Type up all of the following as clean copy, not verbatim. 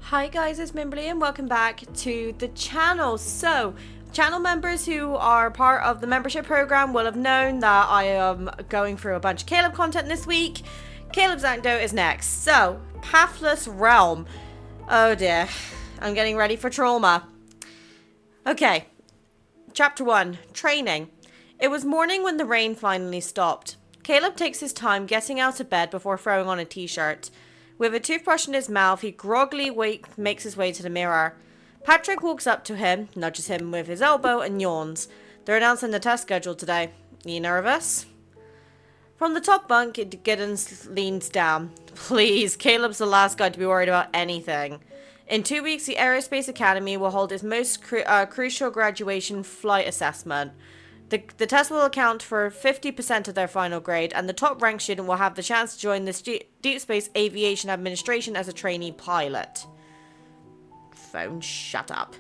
Hi guys, it's Mimberly and welcome back to the channel. So, channel members who are part of the membership program will have known that I am going through a bunch of Caleb content this week. Caleb's anecdote is next. So, Pathless Realm. Oh dear, I'm getting ready for trauma. Okay, Chapter 1, Training. It was morning when the rain finally stopped. Caleb takes his time getting out of bed before throwing on a t-shirt. With a toothbrush in his mouth, he groggily makes his way to the mirror. Patrick walks up to him, nudges him with his elbow, and yawns. They're announcing the test schedule today. You nervous? From the top bunk, Giddens leans down. Please, Caleb's the last guy to be worried about anything. In 2 weeks, the Aerospace Academy will hold its most crucial graduation flight assessment. The test will account for 50% of their final grade, and the top-ranked student will have the chance to join the Deepspace Aviation Administration as a trainee pilot. Phone, shut up.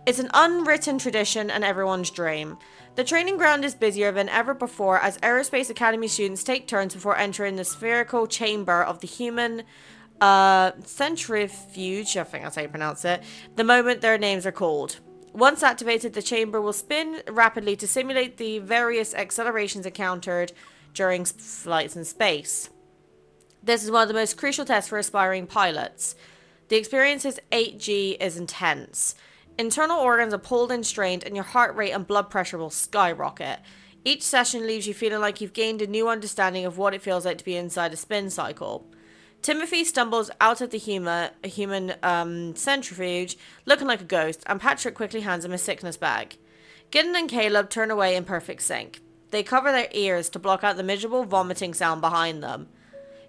It's an unwritten tradition and everyone's dream. The training ground is busier than ever before as Aerospace Academy students take turns before entering the spherical chamber of the human centrifuge, I think that's how you pronounce it, the moment their names are called. Once activated, the chamber will spin rapidly to simulate the various accelerations encountered during flights in space. This is one of the most crucial tests for aspiring pilots. The experience's 8G is intense. Internal organs are pulled and strained, and your heart rate and blood pressure will skyrocket. Each session leaves you feeling like you've gained a new understanding of what it feels like to be inside a spin cycle. Timothy stumbles out of the human centrifuge, looking like a ghost, and Patrick quickly hands him a sickness bag. Gideon and Caleb turn away in perfect sync. They cover their ears to block out the miserable vomiting sound behind them.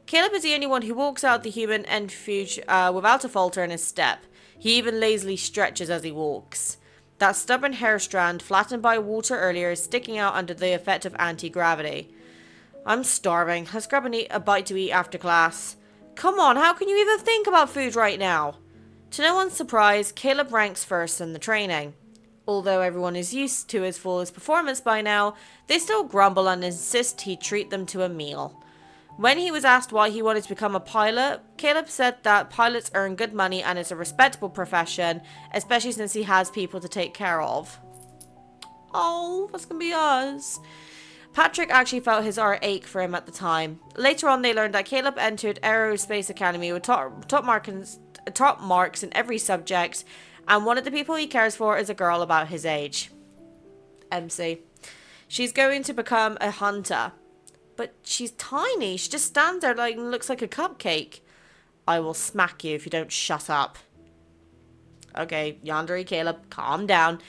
Caleb is the only one who walks out the human centrifuge without a falter in his step. He even lazily stretches as he walks. That stubborn hair strand, flattened by water earlier, is sticking out under the effect of anti-gravity. I'm starving. Let's grab a bite to eat after class. Come on, how can you even think about food right now? To no one's surprise, Caleb ranks first in the training. Although everyone is used to his flawless performance by now, they still grumble and insist he treat them to a meal. When he was asked why he wanted to become a pilot, Caleb said that pilots earn good money and it's a respectable profession, especially since he has people to take care of. Oh, that's gonna be us. Patrick actually felt his heart ache for him at the time. Later on, they learned that Caleb entered Aerospace Academy with top marks in every subject, and one of the people he cares for is a girl about his age. MC. She's going to become a hunter. But she's tiny. She just stands there like and looks like a cupcake. I will smack you if you don't shut up. Okay, Yandere Caleb, calm down.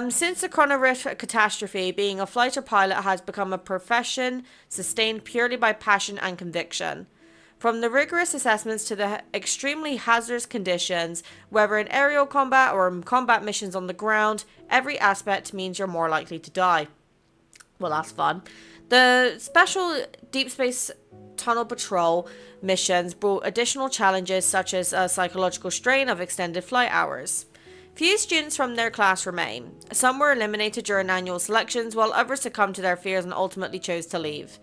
Since the Chronoriff catastrophe, being a fighter pilot has become a profession sustained purely by passion and conviction. From the rigorous assessments to the extremely hazardous conditions, whether in aerial combat or in combat missions on the ground, every aspect means you're more likely to die. Well, that's fun. The special Deep Space Tunnel Patrol missions brought additional challenges such as a psychological strain of extended flight hours. Few students from their class remain. Some were eliminated during annual selections, while others succumbed to their fears and ultimately chose to leave.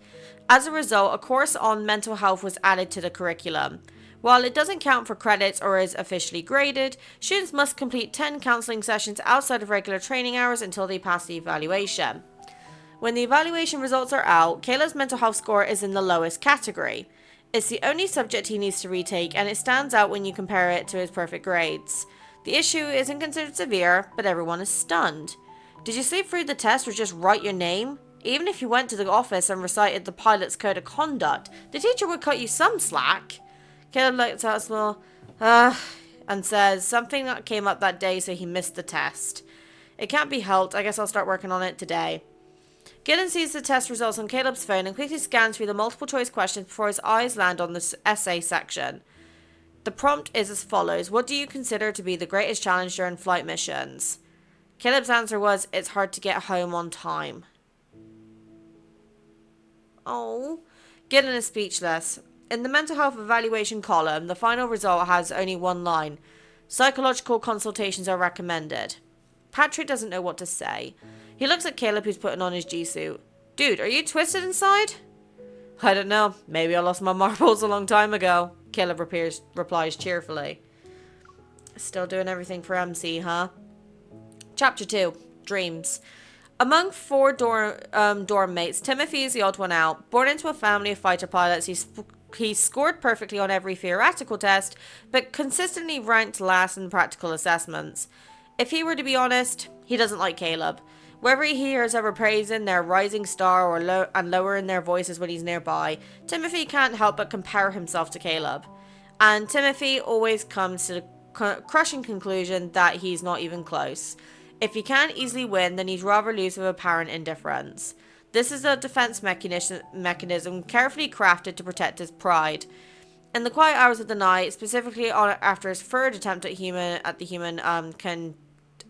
As a result, a course on mental health was added to the curriculum. While it doesn't count for credits or is officially graded, students must complete 10 counseling sessions outside of regular training hours until they pass the evaluation. When the evaluation results are out, Caleb's mental health score is in the lowest category. It's the only subject he needs to retake, and it stands out when you compare it to his perfect grades. The issue isn't considered severe, but everyone is stunned. Did you sleep through the test or just write your name? Even if you went to the office and recited the pilot's code of conduct, the teacher would cut you some slack. Caleb looks out small, and says something that came up that day, so he missed the test. It can't be helped. I guess I'll start working on it today. Gideon sees the test results on Caleb's phone and quickly scans through the multiple choice questions before his eyes land on the essay section. The prompt is as follows. What do you consider to be the greatest challenge during flight missions? Caleb's answer was, it's hard to get home on time. Oh. Gideon is speechless. In the mental health evaluation column, the final result has only one line. Psychological consultations are recommended. Patrick doesn't know what to say. He looks at Caleb, who's putting on his G-suit. Dude, are you twisted inside? I don't know. Maybe I lost my marbles a long time ago. Caleb replies cheerfully. Still doing everything for MC, huh? Chapter 2. Dreams. Among four dorm mates, Timothy is the odd one out. Born into a family of fighter pilots, he scored perfectly on every theoretical test, but consistently ranked last in practical assessments. If he were to be honest, he doesn't like Caleb. Wherever he hears ever praising their rising star and lowering their voices when he's nearby, Timothy can't help but compare himself to Caleb. And Timothy always comes to the crushing conclusion that he's not even close. If he can't easily win, then he'd rather lose with apparent indifference. This is a defense mechanism carefully crafted to protect his pride. In the quiet hours of the night, specifically after his third attempt at the human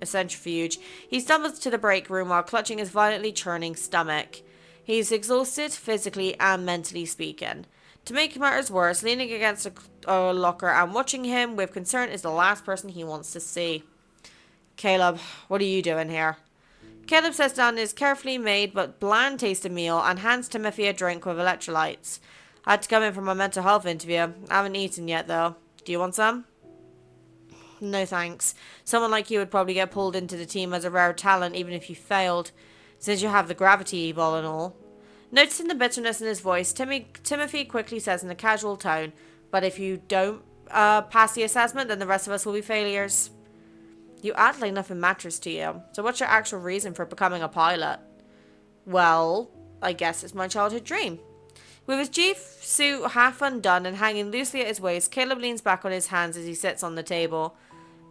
centrifuge, he stumbles to the break room while clutching his violently churning stomach. He's exhausted, physically and mentally speaking. To make matters worse, leaning against a locker and watching him with concern is the last person he wants to see. Caleb, what are you doing here? Caleb sets down his carefully made but bland tasting meal and hands Timothy a drink with electrolytes. I had to come in for my mental health interview. I haven't eaten yet though. Do you want some? No thanks. Someone like you would probably get pulled into the team as a rare talent even if you failed, since you have the gravity ball and all. Noticing the bitterness in his voice, Timothy quickly says in a casual tone, but if you don't pass the assessment, then the rest of us will be failures. You act like nothing matters to you. So what's your actual reason for becoming a pilot? Well, I guess it's my childhood dream. With his chief suit half undone and hanging loosely at his waist, Caleb leans back on his hands as he sits on the table.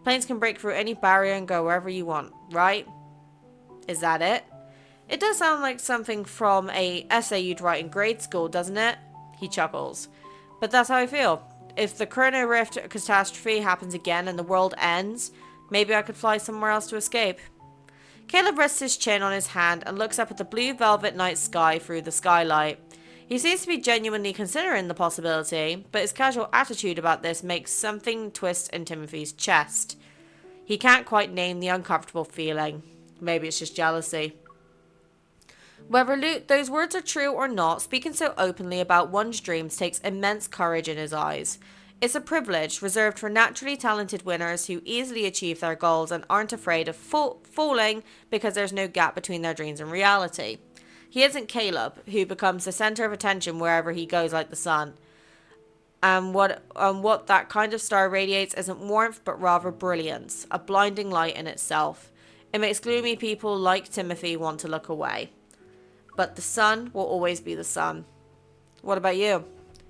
Planes can break through any barrier and go wherever you want, right? Is that it? It does sound like something from a essay you'd write in grade school, doesn't it? He chuckles. But that's how I feel. If the Chrono Rift catastrophe happens again and the world ends, maybe I could fly somewhere else to escape. Caleb rests his chin on his hand and looks up at the blue velvet night sky through the skylight. He seems to be genuinely considering the possibility, but his casual attitude about this makes something twist in Timothy's chest. He can't quite name the uncomfortable feeling. Maybe it's just jealousy. Whether those words are true or not, speaking so openly about one's dreams takes immense courage in his eyes. It's a privilege reserved for naturally talented winners who easily achieve their goals and aren't afraid of falling because there's no gap between their dreams and reality. He isn't Caleb, who becomes the center of attention wherever he goes like the sun. And what that kind of star radiates isn't warmth but rather brilliance, a blinding light in itself. It makes gloomy people like Timothy want to look away. But the sun will always be the sun. What about you?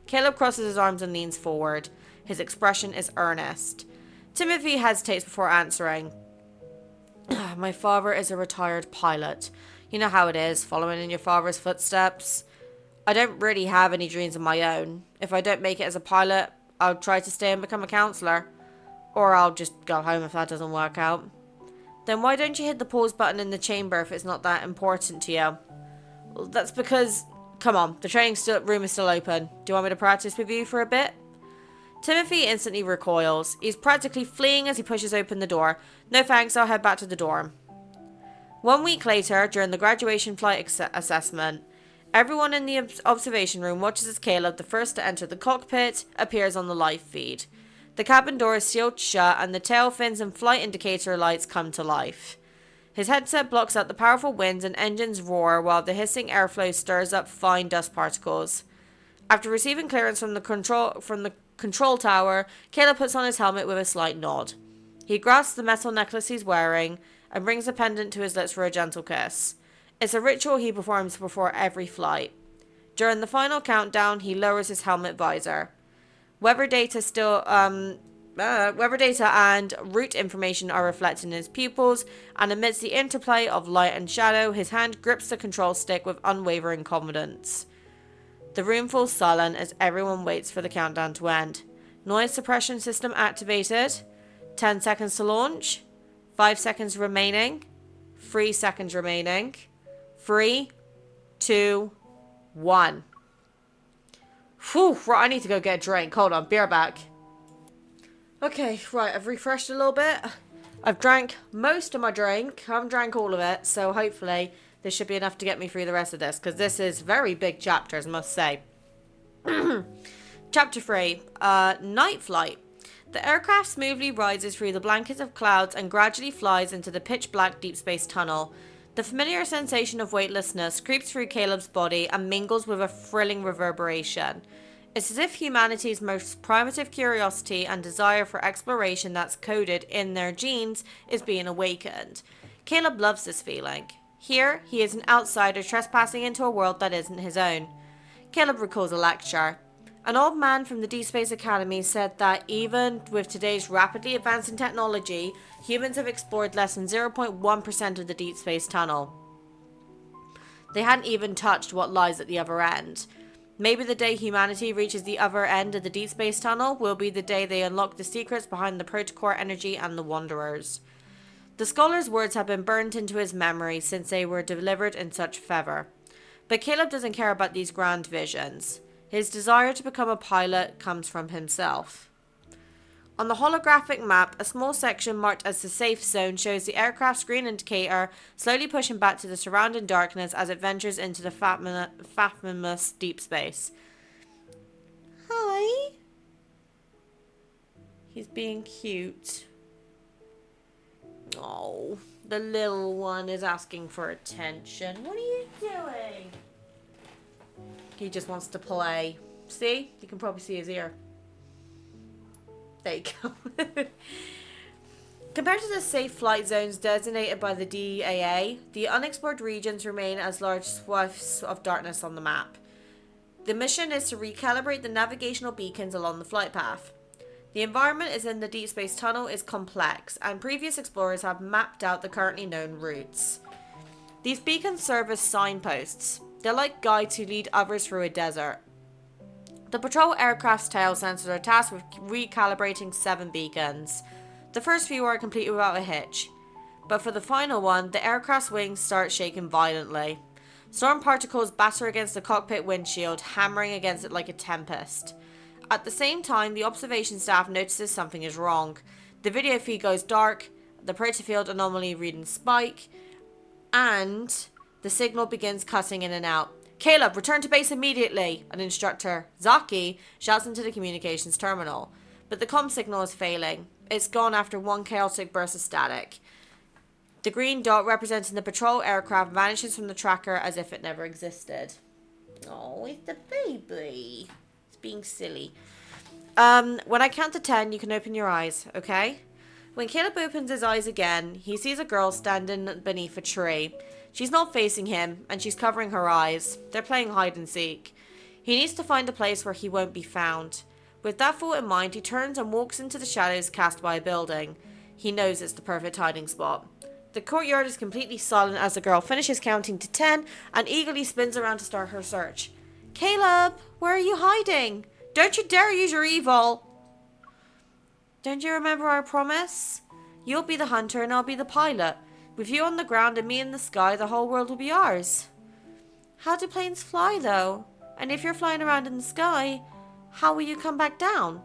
Caleb crosses his arms and leans forward. His expression is earnest. Timothy hesitates before answering. My father is a retired pilot. You know how it is, following in your father's footsteps. I don't really have any dreams of my own. If I don't make it as a pilot, I'll try to stay and become a counselor. Or I'll just go home if that doesn't work out. Then why don't you hit the pause button in the chamber if it's not that important to you? Well, that's because... Come on, the training room is still open. Do you want me to practice with you for a bit? Timothy instantly recoils. He's practically fleeing as he pushes open the door. No thanks, I'll head back to the dorm. 1 week later, during the graduation flight assessment, everyone in the observation room watches as Caleb, the first to enter the cockpit, appears on the live feed. The cabin door is sealed shut and the tail fins and flight indicator lights come to life. His headset blocks out the powerful winds and engines roar while the hissing airflow stirs up fine dust particles. After receiving clearance from the control tower, Caleb puts on his helmet with a slight nod. He grasps the metal necklace he's wearing and brings the pendant to his lips for a gentle kiss. It's a ritual he performs before every flight. During the final countdown, he lowers his helmet visor. Weather data and route information are reflected in his pupils, and amidst the interplay of light and shadow, his hand grips the control stick with unwavering confidence. The room falls silent as everyone waits for the countdown to end. Noise suppression system activated. 10 seconds to launch. 5 seconds remaining. 3 seconds remaining. 3, 2, 1. Whew, right, I need to go get a drink. Hold on, be right back. Okay, right, I've refreshed a little bit. I've drank most of my drink. I haven't drank all of it, so hopefully this should be enough to get me through the rest of this, because this is very big chapters, I must say. Chapter 3. Night Flight. The aircraft smoothly rises through the blankets of clouds and gradually flies into the pitch-black deep space tunnel. The familiar sensation of weightlessness creeps through Caleb's body and mingles with a thrilling reverberation. It's as if humanity's most primitive curiosity and desire for exploration that's coded in their genes is being awakened. Caleb loves this feeling. Here, he is an outsider trespassing into a world that isn't his own. Caleb recalls a lecture. An old man from the Deep Space Academy said that even with today's rapidly advancing technology, humans have explored less than 0.1% of the Deep Space Tunnel. They hadn't even touched what lies at the other end. Maybe the day humanity reaches the other end of the Deep Space Tunnel will be the day they unlock the secrets behind the protocore energy and the Wanderers. The scholar's words have been burnt into his memory since they were delivered in such fervor. But Caleb doesn't care about these grand visions. His desire to become a pilot comes from himself. On the holographic map, a small section marked as the safe zone shows the aircraft's green indicator slowly pushing back to the surrounding darkness as it ventures into the fathomless deep space. Hi. He's being cute. Oh, the little one is asking for attention. What are you doing? He just wants to play. See? You can probably see his ear. There you go. Compared to the safe flight zones designated by the DAA, the unexplored regions remain as large swaths of darkness on the map. The mission is to recalibrate the navigational beacons along the flight path. The environment in the Deep Space Tunnel is complex, and previous explorers have mapped out the currently known routes. These beacons serve as signposts. They're like guides who lead others through a desert. The patrol aircraft's tail sensors are tasked with recalibrating 7 beacons. The first few are completed without a hitch, but for the final one, the aircraft's wings start shaking violently. Storm particles batter against the cockpit windshield, hammering against it like a tempest. At the same time, the observation staff notices something is wrong. The video feed goes dark, the protofield anomaly reading spike, and the signal begins cutting in and out. Caleb, return to base immediately, an instructor, Zaki, shouts into the communications terminal. But the comm signal is failing. It's gone after one chaotic burst of static. The green dot representing the patrol aircraft vanishes from the tracker as if it never existed. Oh, it's the baby. It's being silly. When I count to 10, you can open your eyes, okay? When Caleb opens his eyes again, he sees a girl standing beneath a tree. She's not facing him, and she's covering her eyes. They're playing hide and seek. He needs to find a place where he won't be found. With that thought in mind, he turns and walks into the shadows cast by a building. He knows it's the perfect hiding spot. The courtyard is completely silent as the girl finishes counting to 10 and eagerly spins around to start her search. Caleb, where are you hiding? Don't you dare use your evil! Don't you remember our promise? You'll be the hunter and I'll be the pilot. With you on the ground and me in the sky, the whole world will be ours. How do planes fly, though? And if you're flying around in the sky, how will you come back down?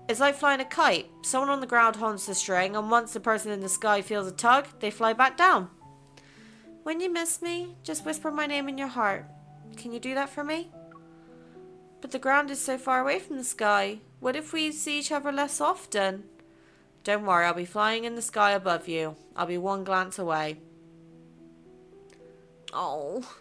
It's like flying a kite. Someone on the ground holds the string, and once the person in the sky feels a tug, they fly back down. When you miss me, just whisper my name in your heart. Can you do that for me? But the ground is so far away from the sky. What if we see each other less often? Don't worry, I'll be flying in the sky above you. I'll be one glance away. Oh.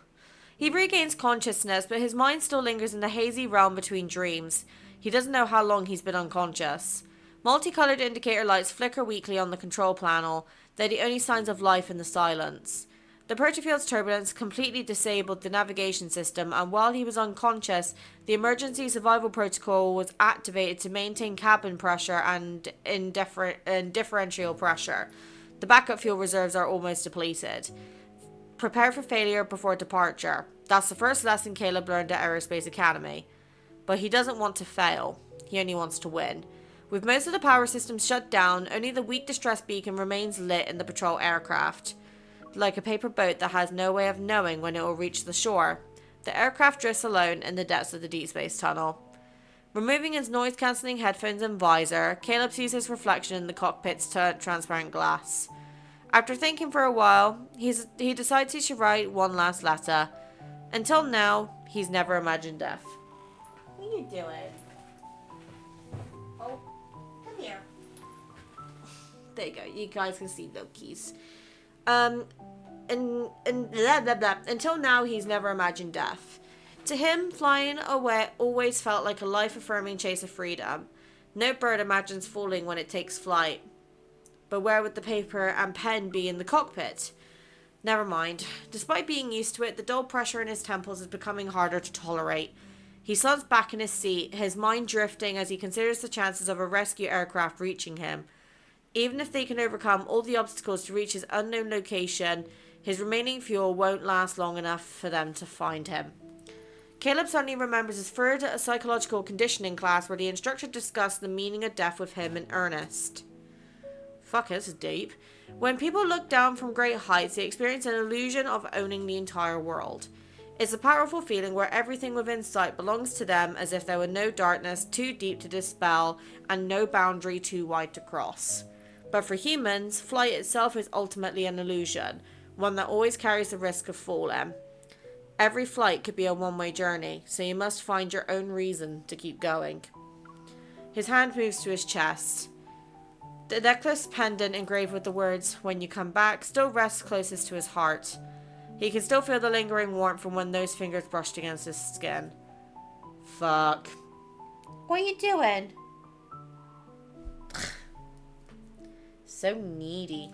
He regains consciousness, but his mind still lingers in the hazy realm between dreams. He doesn't know how long he's been unconscious. Multicolored indicator lights flicker weakly on the control panel. They're the only signs of life in the silence. The protofield's turbulence completely disabled the navigation system, and while he was unconscious, the emergency survival protocol was activated to maintain cabin pressure and differential pressure. The backup fuel reserves are almost depleted. Prepare for failure before departure. That's the first lesson Caleb learned at Aerospace Academy. But he doesn't want to fail. He only wants to win. With most of the power systems shut down, only the weak distress beacon remains lit in the patrol aircraft. Like a paper boat that has no way of knowing when it will reach the shore, the aircraft drifts alone in the depths of the Deep Space Tunnel. Removing his noise-cancelling headphones and visor, Caleb sees his reflection in the cockpit's transparent glass. After thinking for a while, he decides he should write one last letter. Until now, he's never imagined death. you doing? Oh, come here. There you go. You guys can see Loki's. And blah, blah, blah. Until now, he's never imagined death. To him, flying away always felt like a life-affirming chase of freedom. No bird imagines falling when it takes flight. But where would the paper and pen be in the cockpit? Never mind. Despite being used to it, the dull pressure in his temples is becoming harder to tolerate. He slumped back in his seat, his mind drifting as he considers the chances of a rescue aircraft reaching him. Even if they can overcome all the obstacles to reach his unknown location, his remaining fuel won't last long enough for them to find him. Caleb suddenly remembers his third psychological conditioning class where the instructor discussed the meaning of death with him in earnest. Fuck, this is deep. When people look down from great heights, they experience an illusion of owning the entire world. It's a powerful feeling where everything within sight belongs to them, as if there were no darkness too deep to dispel and no boundary too wide to cross. But for humans, flight itself is ultimately an illusion, one that always carries the risk of falling. Every flight could be a one-way journey, so you must find your own reason to keep going. His hand moves to his chest. The necklace pendant engraved with the words, "When you come back," still rests closest to his heart. He can still feel the lingering warmth from when those fingers brushed against his skin. Fuck. What are you doing? So needy.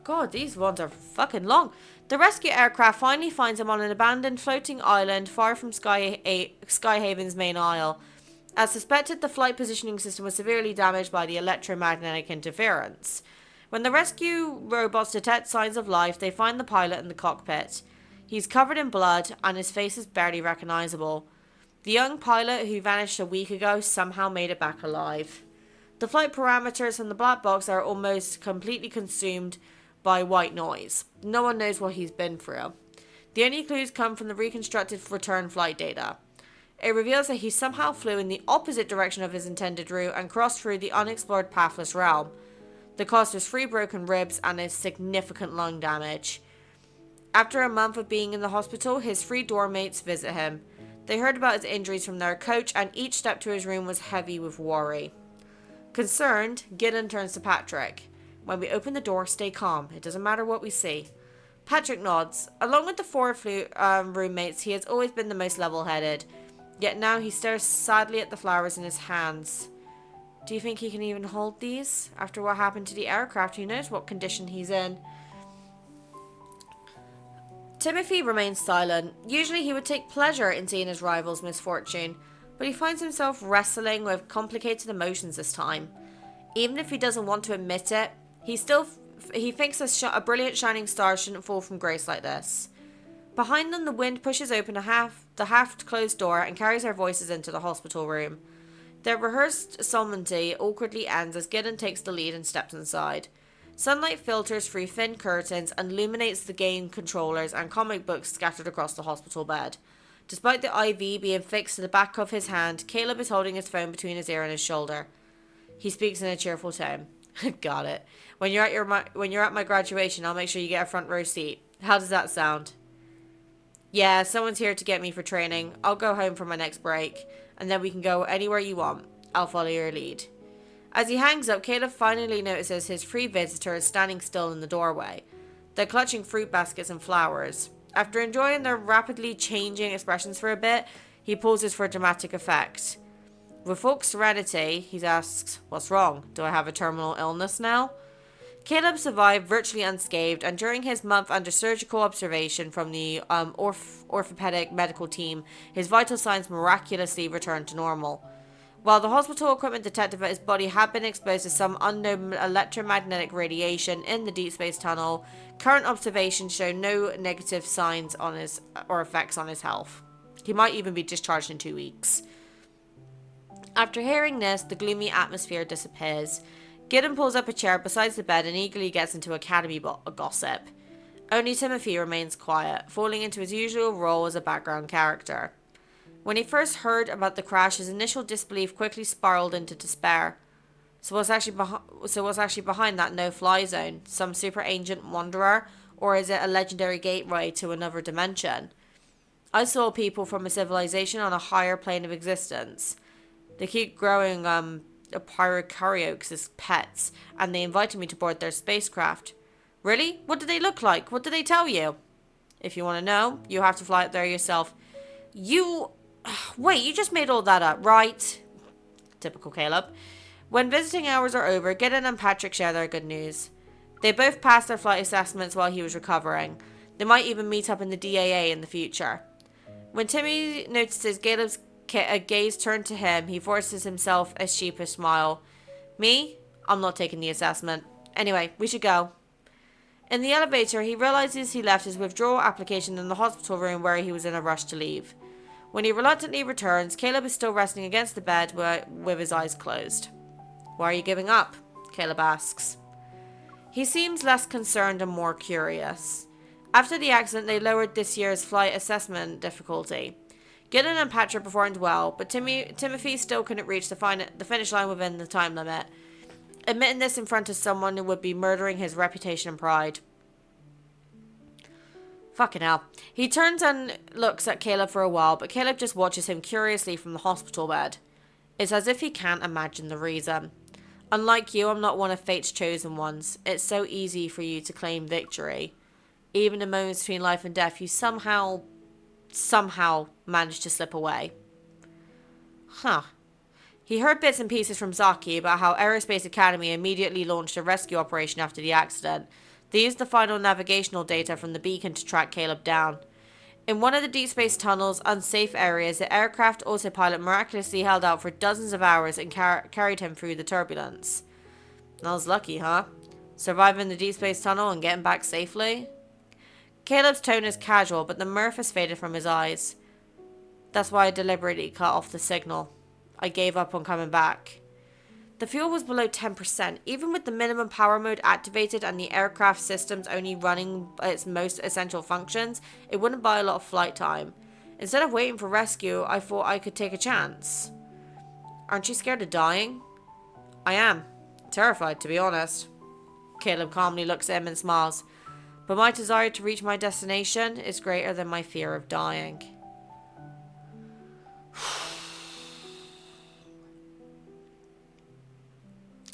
God, these ones are fucking long. The rescue aircraft finally finds him on an abandoned floating island far from Skyhaven's main isle. As suspected, the flight positioning system was severely damaged by the electromagnetic interference. When the rescue robots detect signs of life, they find the pilot in the cockpit. He's covered in blood, and his face is barely recognizable. The young pilot who vanished a week ago somehow made it back alive. The flight parameters from the black box are almost completely consumed by white noise. No one knows what he's been through. The only clues come from the reconstructed return flight data. It reveals that he somehow flew in the opposite direction of his intended route and crossed through the unexplored pathless realm. The cause was 3 broken ribs and a significant lung damage. After a month of being in the hospital, his 3 dorm mates visit him. They heard about his injuries from their coach, and each step to his room was heavy with worry. Concerned, Gideon turns to Patrick. "When we open the door, stay calm. It doesn't matter what we see." Patrick nods. Along with the 4 roommates, he has always been the most level-headed. Yet now he stares sadly at the flowers in his hands. Do you think he can even hold these? After what happened to the aircraft, who knows what condition he's in? Timothy remains silent. Usually he would take pleasure in seeing his rival's misfortune, but he finds himself wrestling with complicated emotions this time. Even if he doesn't want to admit it, he thinks a brilliant shining star shouldn't fall from grace like this. Behind them, the wind pushes open the half-closed door and carries their voices into the hospital room. Their rehearsed solemnity awkwardly ends as Gideon takes the lead and steps inside. Sunlight filters through thin curtains and illuminates the game controllers and comic books scattered across the hospital bed. Despite the IV being fixed to the back of his hand, Caleb is holding his phone between his ear and his shoulder. He speaks in a cheerful tone. Got it. When you're at my graduation, I'll make sure you get a front row seat. How does that sound? Yeah, someone's here to get me for training. I'll go home for my next break, and then we can go anywhere you want. I'll follow your lead. As he hangs up, Caleb finally notices his 3 visitors standing still in the doorway. They're clutching fruit baskets and flowers. After enjoying their rapidly changing expressions for a bit, he pauses for dramatic effect. With folk serenity, he asks, "What's wrong? Do I have a terminal illness now?" Caleb survived virtually unscathed, and during his month under surgical observation from the orthopedic medical team, his vital signs miraculously returned to normal. While the hospital equipment detected that his body had been exposed to some unknown electromagnetic radiation in the Deepspace tunnel, current observations show no negative signs on his or effects on his health. He might even be discharged in 2 weeks. After hearing this, the gloomy atmosphere disappears. Gideon pulls up a chair beside the bed and eagerly gets into academy gossip. Only Timothy remains quiet, falling into his usual role as a background character. When he first heard about the crash, his initial disbelief quickly spiraled into despair. So what's actually behind that no-fly zone? Some super ancient wanderer? Or is it a legendary gateway to another dimension? I saw people from a civilization on a higher plane of existence. They keep growing pyrocaryotes as pets, and they invited me to board their spacecraft. Really? What do they look like? What do they tell you? If you want to know, you have to fly up there yourself. You... Wait, you just made all that up, right? Typical Caleb. When visiting hours are over, Gideon and Patrick share their good news. They both passed their flight assessments while he was recovering. They might even meet up in the DAA in the future. When Timmy notices Caleb's gaze turned to him, he forces himself a sheepish smile. Me? I'm not taking the assessment. Anyway, we should go. In the elevator, he realizes he left his withdrawal application in the hospital room where he was in a rush to leave. When he reluctantly returns, Caleb is still resting against the bed with his eyes closed. Why are you giving up? Caleb asks. He seems less concerned and more curious. After the accident, they lowered this year's flight assessment difficulty. Gideon and Patrick performed well, but Timothy still couldn't reach the finish line within the time limit. Admitting this in front of someone would be murdering his reputation and pride. Fucking hell. He turns and looks at Caleb for a while, but Caleb just watches him curiously from the hospital bed. It's as if he can't imagine the reason. Unlike you, I'm not one of fate's chosen ones. It's so easy for you to claim victory. Even in moments between life and death, you somehow manage to slip away. Huh. He heard bits and pieces from Zaki about how Aerospace Academy immediately launched a rescue operation after the accident. They used the final navigational data from the beacon to track Caleb down. In one of the deep space tunnel's unsafe areas, the aircraft autopilot miraculously held out for dozens of hours and carried him through the turbulence. That was lucky, huh? Surviving the deep space tunnel and getting back safely? Caleb's tone is casual, but the mirth has faded from his eyes. That's why I deliberately cut off the signal. I gave up on coming back. The fuel was below 10%. Even with the minimum power mode activated and the aircraft systems only running its most essential functions, it wouldn't buy a lot of flight time. Instead of waiting for rescue, I thought I could take a chance. Aren't you scared of dying? I am. Terrified, to be honest. Caleb calmly looks at him and smiles. But my desire to reach my destination is greater than my fear of dying.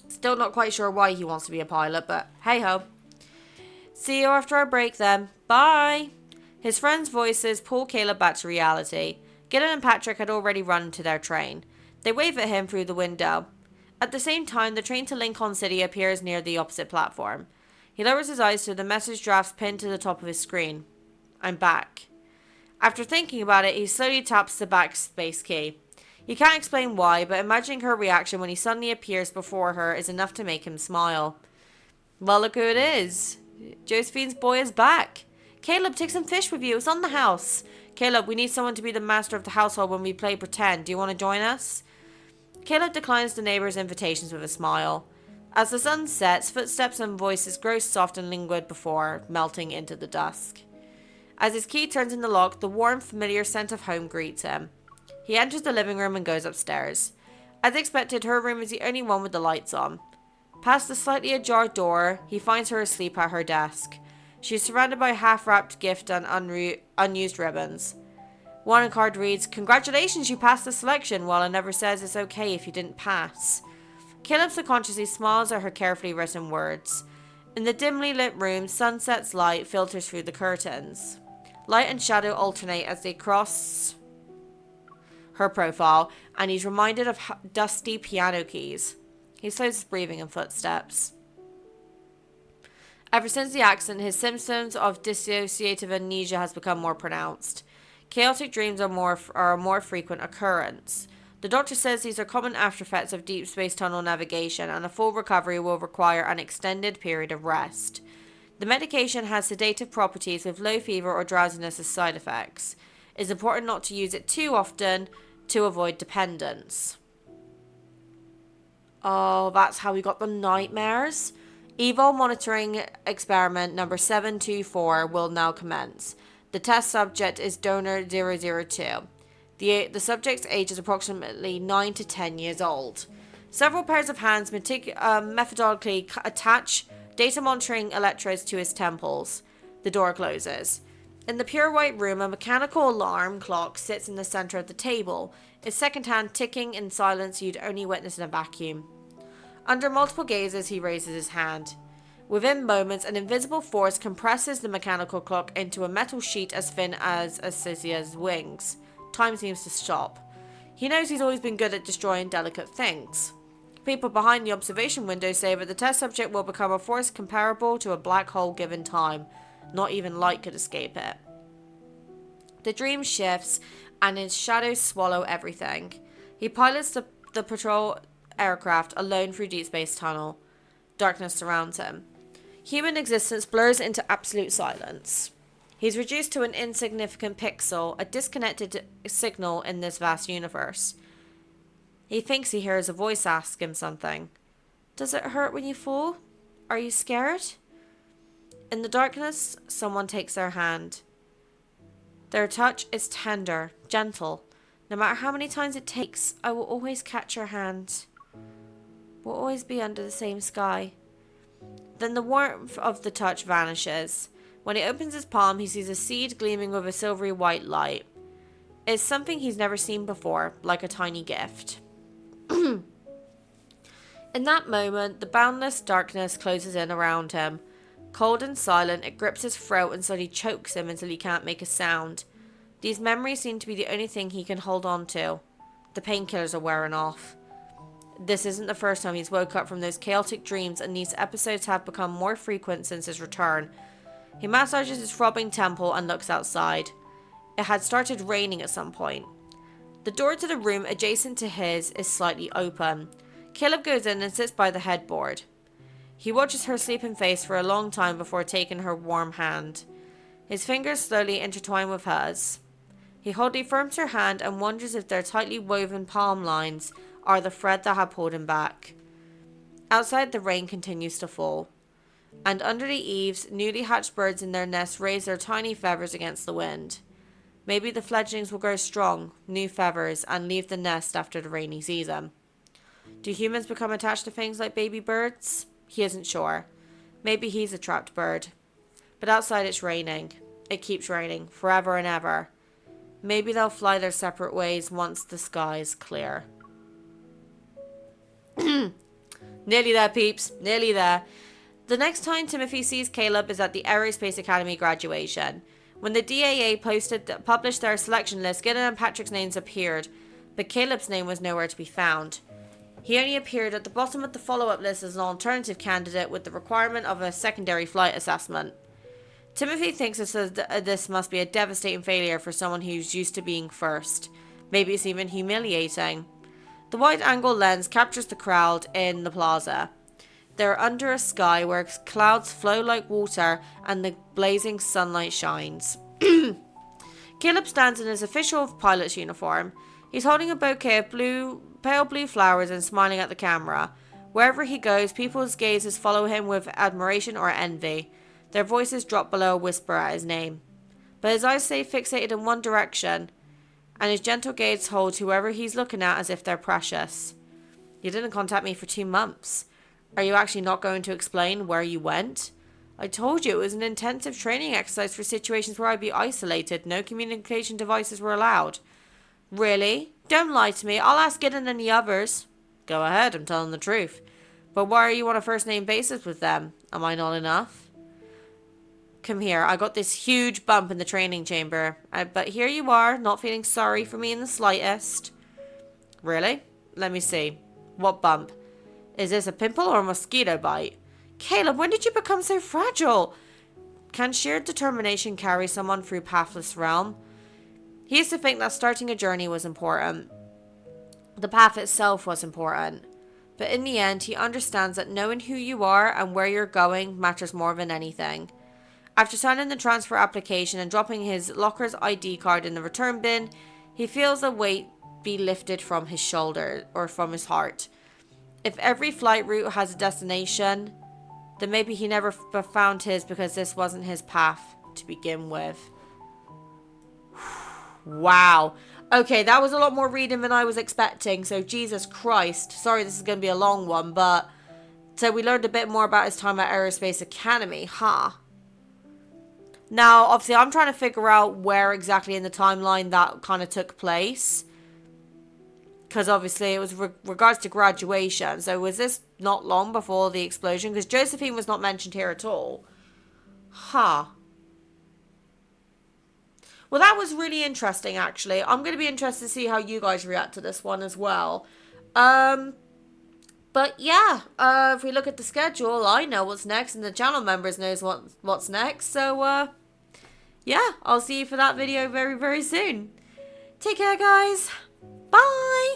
Still not quite sure why he wants to be a pilot, but hey ho. See you after our break then. Bye! His friends' voices pull Caleb back to reality. Gideon and Patrick had already run to their train. They wave at him through the window. At the same time, the train to Lincoln City appears near the opposite platform. He lowers his eyes to the message drafts pinned to the top of his screen. I'm back. After thinking about it, he slowly taps the backspace key. He can't explain why, but imagining her reaction when he suddenly appears before her is enough to make him smile. Well, look who it is. Josephine's boy is back. Caleb, take some fish with you. It's on the house. Caleb, we need someone to be the master of the household when we play pretend. Do you want to join us? Caleb declines the neighbor's invitations with a smile. As the sun sets, footsteps and voices grow soft and languid before melting into the dusk. As his key turns in the lock, the warm, familiar scent of home greets him. He enters the living room and goes upstairs. As expected, her room is the only one with the lights on. Past the slightly ajar door, he finds her asleep at her desk. She is surrounded by half-wrapped gift and unused ribbons. One card reads, "Congratulations, you passed the selection," while another says it's okay if you didn't pass. Caleb subconsciously smiles at her carefully written words. In the dimly lit room, sunset's light filters through the curtains. Light and shadow alternate as they cross her profile, and he's reminded of dusty piano keys. He slows his breathing and footsteps. Ever since the accident, his symptoms of dissociative amnesia has become more pronounced. Chaotic dreams are a more frequent occurrence. The doctor says these are common after effects of deep space tunnel navigation, and a full recovery will require an extended period of rest. The medication has sedative properties with low fever or drowsiness as side effects. It's important not to use it too often to avoid dependence. Oh, that's how we got the nightmares? Evil monitoring experiment number 724 will now commence. The test subject is donor 002. The subject's age is approximately 9 to 10 years old. Several pairs of hands methodically attach data monitoring electrodes to his temples. The door closes. In the pure white room, a mechanical alarm clock sits in the center of the table, its second hand ticking in silence you'd only witness in a vacuum. Under multiple gazes, he raises his hand. Within moments, an invisible force compresses the mechanical clock into a metal sheet as thin as Assizia's wings. Time seems to stop. He knows he's always been good at destroying delicate things. People behind the observation window say that the test subject will become a force comparable to a black hole given time. Not even light could escape it. The dream shifts, and his shadows swallow everything. He pilots the patrol aircraft alone through Deepspace tunnel. Darkness surrounds him. Human existence blurs into absolute silence. He's reduced to an insignificant pixel, a disconnected signal in this vast universe. He thinks he hears a voice ask him something. Does it hurt when you fall? Are you scared? In the darkness, someone takes their hand. Their touch is tender, gentle. No matter how many times it takes, I will always catch your hand. We'll always be under the same sky. Then the warmth of the touch vanishes. When he opens his palm, he sees a seed gleaming with a silvery white light. It's something he's never seen before, like a tiny gift. In that moment, the boundless darkness closes in around him. Cold and silent, it grips his throat and slowly chokes him until he can't make a sound. These memories seem to be the only thing he can hold on to. The painkillers are wearing off. This isn't the first time he's woke up from those chaotic dreams, and these episodes have become more frequent since his return. He massages his throbbing temple and looks outside. It had started raining at some point. The door to the room adjacent to his is slightly open. Caleb goes in and sits by the headboard. He watches her sleeping face for a long time before taking her warm hand. His fingers slowly intertwine with hers. He wholly firms her hand and wonders if their tightly woven palm lines are the thread that had pulled him back. Outside, the rain continues to fall. And under the eaves, newly hatched birds in their nests raise their tiny feathers against the wind. Maybe the fledglings will grow strong, new feathers, and leave the nest after the rainy season. Do humans become attached to things like baby birds? He isn't sure. Maybe he's a trapped bird. But outside it's raining. It keeps raining, forever and ever. Maybe they'll fly their separate ways once the sky's clear. Nearly there, peeps. Nearly there. The next time Timothy sees Caleb is at the Aerospace Academy graduation. When the DAA published their selection list, Gideon and Patrick's names appeared, but Caleb's name was nowhere to be found. He only appeared at the bottom of the follow-up list as an alternative candidate with the requirement of a secondary flight assessment. Timothy thinks this must be a devastating failure for someone who's used to being first. Maybe it's even humiliating. The wide-angle lens captures the crowd in the plaza. They're under a sky where clouds flow like water and the blazing sunlight shines. Caleb stands in his official pilot's uniform. He's holding a bouquet of pale blue flowers and smiling at the camera. Wherever he goes, people's gazes follow him with admiration or envy. Their voices drop below a whisper at his name. But his eyes stay fixated in one direction, and his gentle gaze holds whoever he's looking at as if they're precious. You didn't contact me for 2 months. Are you actually not going to explain where you went? I told you it was an intensive training exercise for situations where I'd be isolated. No communication devices were allowed. Really? Don't lie to me. I'll ask Gideon and the others. Go ahead, I'm telling the truth. But why are you on a first name basis with them? Am I not enough? Come here, I got this huge bump in the training chamber. But here you are, not feeling sorry for me in the slightest. Really? Let me see. What bump? Is this a pimple or a mosquito bite? Caleb, when did you become so fragile? Can sheer determination carry someone through pathless realm? He used to think that starting a journey was important. The path itself was important. But in the end, he understands that knowing who you are and where you're going matters more than anything. After signing the transfer application and dropping his locker's ID card in the return bin, he feels a weight be lifted from his shoulder or from his heart. If every flight route has a destination, then maybe he never found his because this wasn't his path to begin with. Wow. Okay, that was a lot more reading than I was expecting, so Jesus Christ. Sorry this is going to be a long one, but... So we learned a bit more about his time at Aerospace Academy, huh? Now, obviously, I'm trying to figure out where exactly in the timeline that kind of took place. Because obviously it was regards to graduation. So was this not long before the explosion? Because Josephine was not mentioned here at all. Huh. Well, that was really interesting, actually. I'm going to be interested to see how you guys react to this one as well. But yeah, if we look at the schedule, I know what's next, and the channel members knows what's next. So, yeah, I'll see you for that video very, very soon. Take care, guys. Bye!